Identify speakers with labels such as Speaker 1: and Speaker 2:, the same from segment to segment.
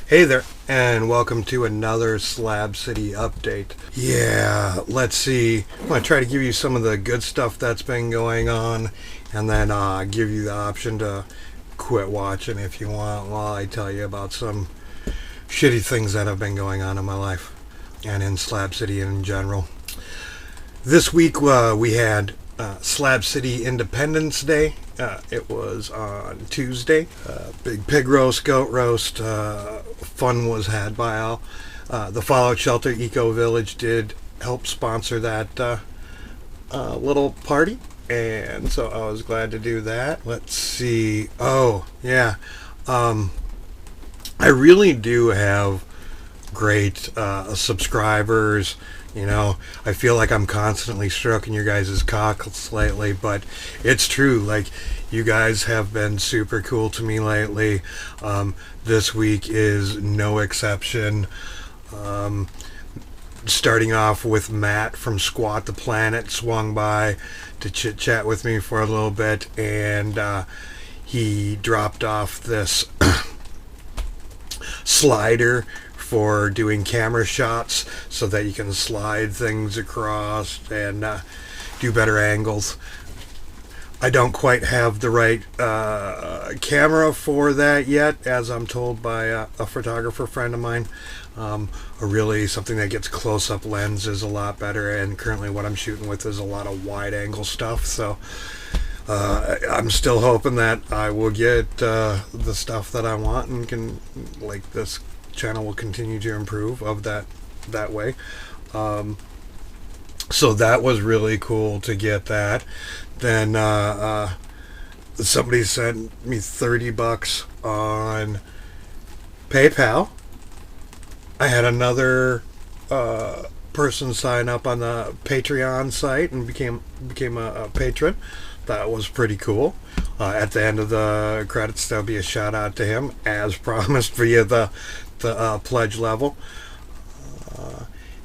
Speaker 1: Hey there, and welcome to another Slab City update. Yeah, let's see. I'm going to try to give you some of the good stuff that's been going on, and then give you the option to quit watching if you want while I tell you about some shitty things that have been going on in my life and in Slab City in general. This week we had Slab City Independence Day. It was on Tuesday. Big pig roast, goat roast. Fun was had by all. The Fallout Shelter Ecovillage did help sponsor that little party, and so I was glad to do that. Let's see. Oh, yeah. I really do have great subscribers. You know, I feel like I'm constantly stroking your guys' cocks lately, but it's true. Like, you guys have been super cool to me lately. This week is no exception. Starting off with Matt from Squat the Planet swung by to chit chat with me for a little bit, and he dropped off this slider for doing camera shots so that you can slide things across and do better angles. I don't quite have the right camera for that yet, as I'm told by a photographer friend of mine. Something that gets close-up lens is a lot better, and currently what I'm shooting with is a lot of wide-angle stuff, so I'm still hoping that I will get the stuff that I want and can, like, this channel will continue to improve of that way. So that was really cool to get that. Then somebody sent me $30 on PayPal. I had another person sign up on the Patreon site and became a patron. That was pretty cool. At the end of the credits, there'll be a shout out to him, as promised, via the pledge level.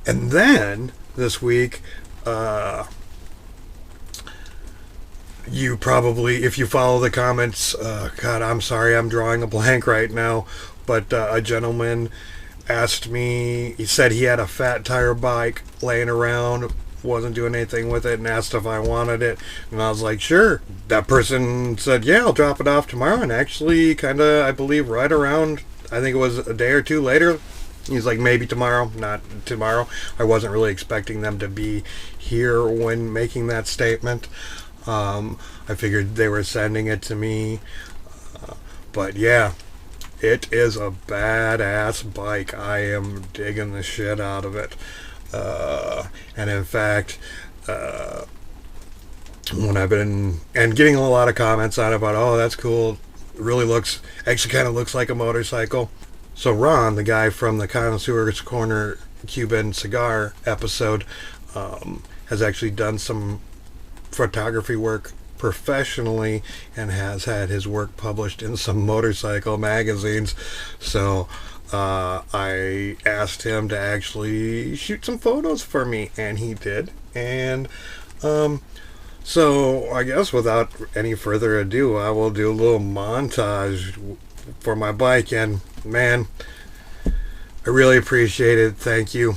Speaker 1: And then this week, you probably, if you follow the comments, God, I'm sorry, I'm drawing a blank right now, but a gentleman asked me, he said he had a fat tire bike laying around, wasn't doing anything with it, and asked if I wanted it, and I was like, sure. That person said, yeah, I'll drop it off tomorrow, and actually kind of, I believe, right around, I think it was a day or two later, he's like, maybe tomorrow, not tomorrow. I wasn't really expecting them to be here when making that statement. I figured they were sending it to me, but yeah, it is a badass bike. I am digging the shit out of it. And in fact, when I've been and getting a lot of comments on it about, oh, that's cool, it really actually kind of looks like a motorcycle. So Ron, the guy from the Connoisseur's Corner Cuban Cigar episode, has actually done some photography work professionally and has had his work published in some motorcycle magazines. So I asked him to actually shoot some photos for me, and he did. And so I guess without any further ado, I will do a little montage for my bike. And man, I really appreciate it. Thank you.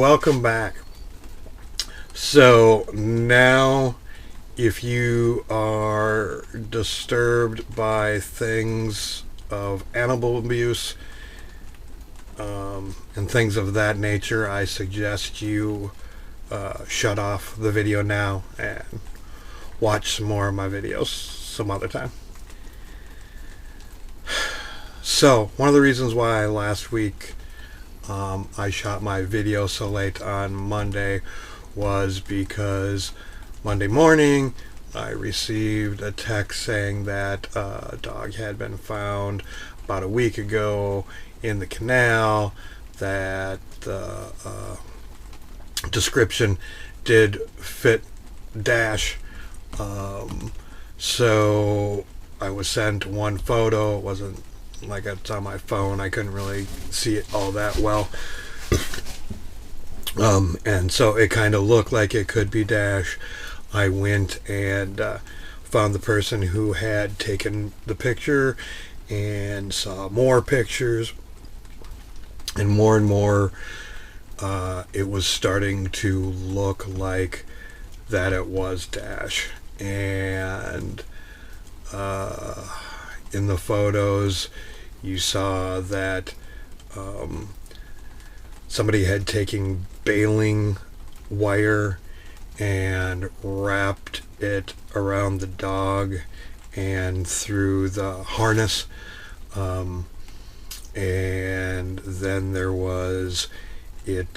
Speaker 1: welcome back. So now, if you are disturbed by things of animal abuse and things of that nature, I suggest you shut off the video now and watch some more of my videos some other time. So, one of the reasons why last week I shot my video so late on Monday was because Monday morning I received a text saying that a dog had been found about a week ago in the canal, that the description did fit Dash. So I was sent one photo. It wasn't like it's on my phone. I couldn't really see it all that well. And so it kind of looked like it could be Dash. I went and found the person who had taken the picture and saw more pictures, and more it was starting to look like that it was Dash. And in the photos you saw that somebody had taken baling wire and wrapped it around the dog and through the harness, and then there was had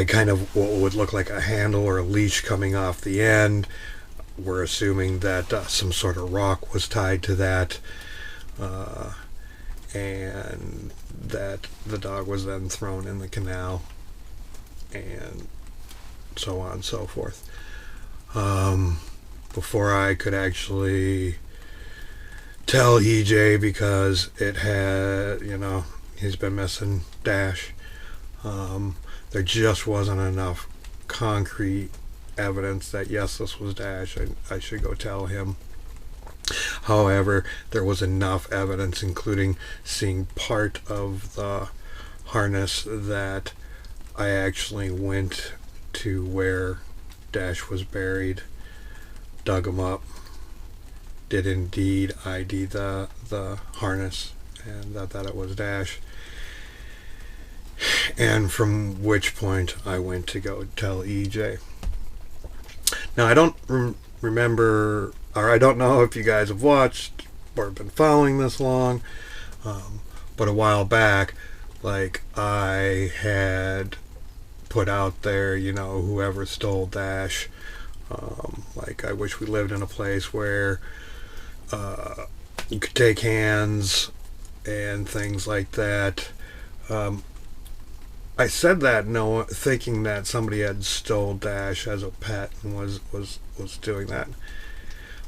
Speaker 1: kind of what would look like a handle or a leash coming off the end. We're assuming that some sort of rock was tied to that, and that the dog was then thrown in the canal, and so on and so forth. Before I could actually tell EJ, because it had, he's been missing Dash, there just wasn't enough concrete evidence that yes, this was Dash, and I should go tell him. However, there was enough evidence, including seeing part of the harness, that I actually went to where Dash was buried, dug him up, did indeed ID the harness, and that it was Dash. And from which point I went to go tell EJ. Now, I don't remember, or I don't know if you guys have watched or been following this long, but a while back, I had put out there, whoever stole Dash, I wish we lived in a place where you could take hands and things like that. I said that thinking that somebody had stole Dash as a pet and was doing that.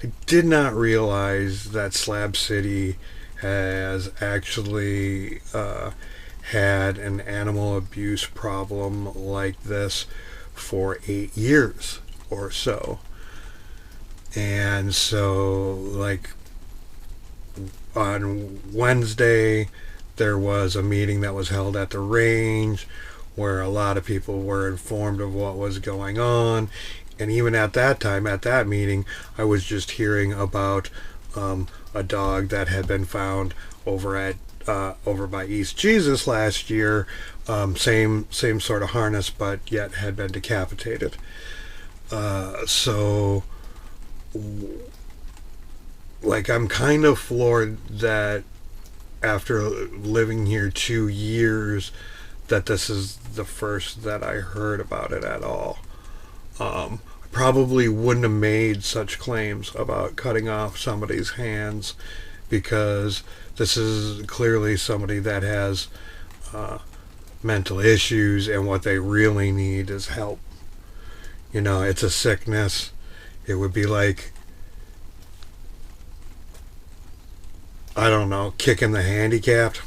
Speaker 1: I did not realize that Slab City has actually had an animal abuse problem like this for 8 years or so. And so, on Wednesday, there was a meeting that was held at the range where a lot of people were informed of what was going on. And even at that time, at that meeting, I was just hearing about a dog that had been found over by East Jesus last year, same sort of harness, but yet had been decapitated. So I'm kind of floored that after living here 2 years, that this is the first that I heard about it at all. I probably wouldn't have made such claims about cutting off somebody's hands, because this is clearly somebody that has mental issues, and what they really need is help. It's a sickness. It would be like, I don't know, kicking the handicapped.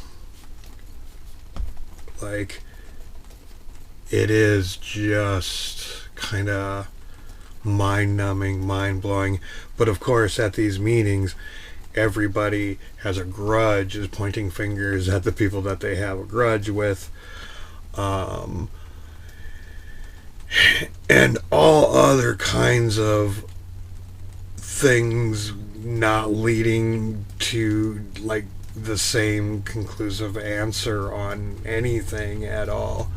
Speaker 1: It is just kind of mind-numbing, mind-blowing. But of course, at these meetings, everybody has a grudge, is pointing fingers at the people that they have a grudge with. um, and all other kinds of things not leading to like the same conclusive answer on anything at all.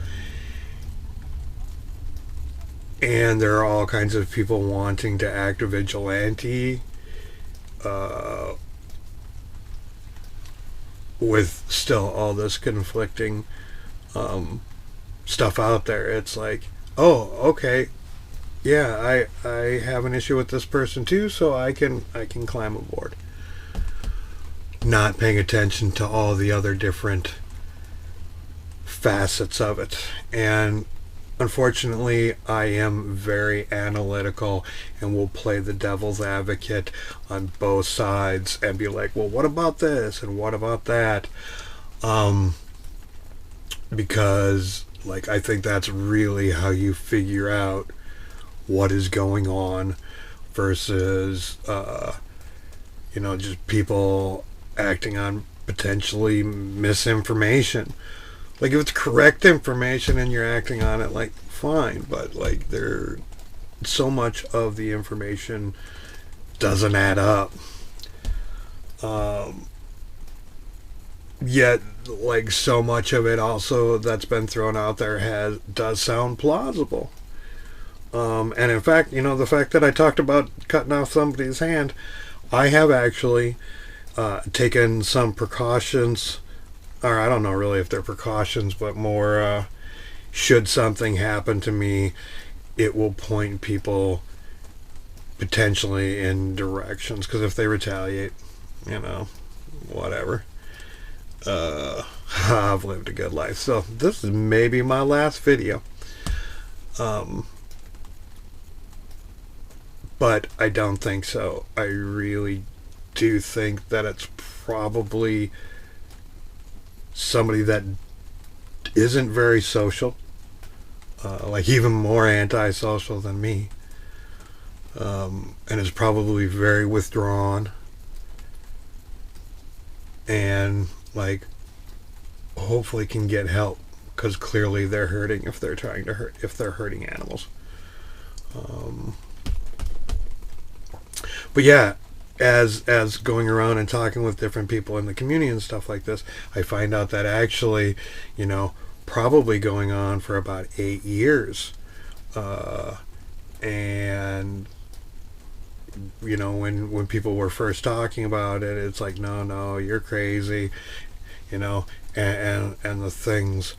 Speaker 1: And there are all kinds of people wanting to act a vigilante, with still all this conflicting stuff out there. It's like, oh, okay, yeah, I have an issue with this person too, so I can climb aboard. Not paying attention to all the other different facets of it. And unfortunately, I am very analytical and will play the devil's advocate on both sides and be like, well, what about this and what about that? Because like I think that's really how you figure out what is going on versus just people acting on potentially misinformation. Like if it's correct information and you're acting on it, like fine, but like so much of the information doesn't add up. Yet like so much of it also that's been thrown out there does sound plausible. And in fact, the fact that I talked about cutting off somebody's hand, I have actually taken some precautions, or I don't know really if they're precautions, but more should something happen to me, it will point people potentially in directions, because if they retaliate, whatever. I've lived a good life, so this is maybe my last video. But I don't think so. I really do think that it's probably somebody that isn't very social, like even more antisocial than me, and is probably very withdrawn, and like hopefully can get help, because clearly they're hurting if they're hurting animals. But yeah, as going around and talking with different people in the community and stuff like this, I find out that actually, probably going on for about 8 years, and when people were first talking about it, it's like, no, you're crazy, and the things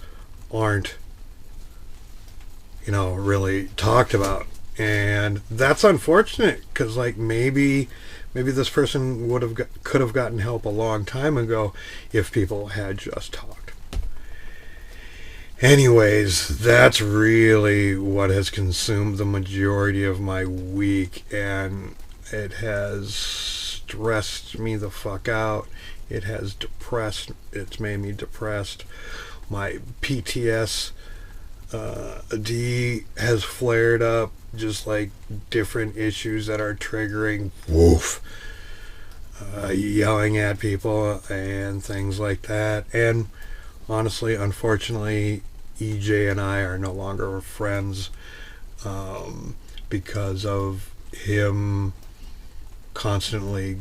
Speaker 1: aren't really talked about. And that's unfortunate, because like maybe this person could have gotten help a long time ago if people had just talked. Anyways, that's really what has consumed the majority of my week, and it has stressed me the fuck out. It's made me depressed. My PTSD has flared up, just like different issues that are triggering yelling at people and things like that. And honestly, unfortunately, EJ and I are no longer friends, because of him constantly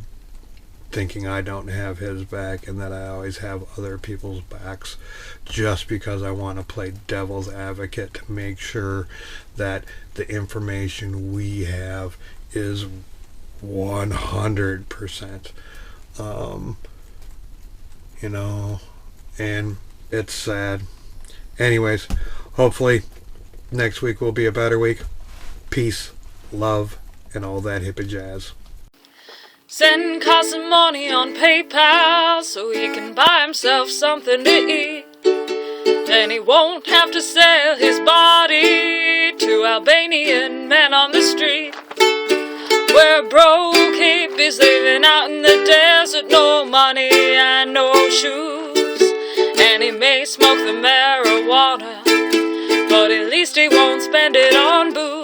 Speaker 1: thinking I don't have his back and that I always have other people's backs, just because I want to play devil's advocate to make sure that the information we have is 100%. And it's sad. Anyways, hopefully next week will be a better week. Peace, love, and all that hippie jazz.
Speaker 2: Send Carson money on PayPal so he can buy himself something to eat. Then he won't have to sell his body to Albanian men on the street. We're broke hippies living out in the desert, no money and no shoes. And he may smoke the marijuana, but at least he won't spend it on booze.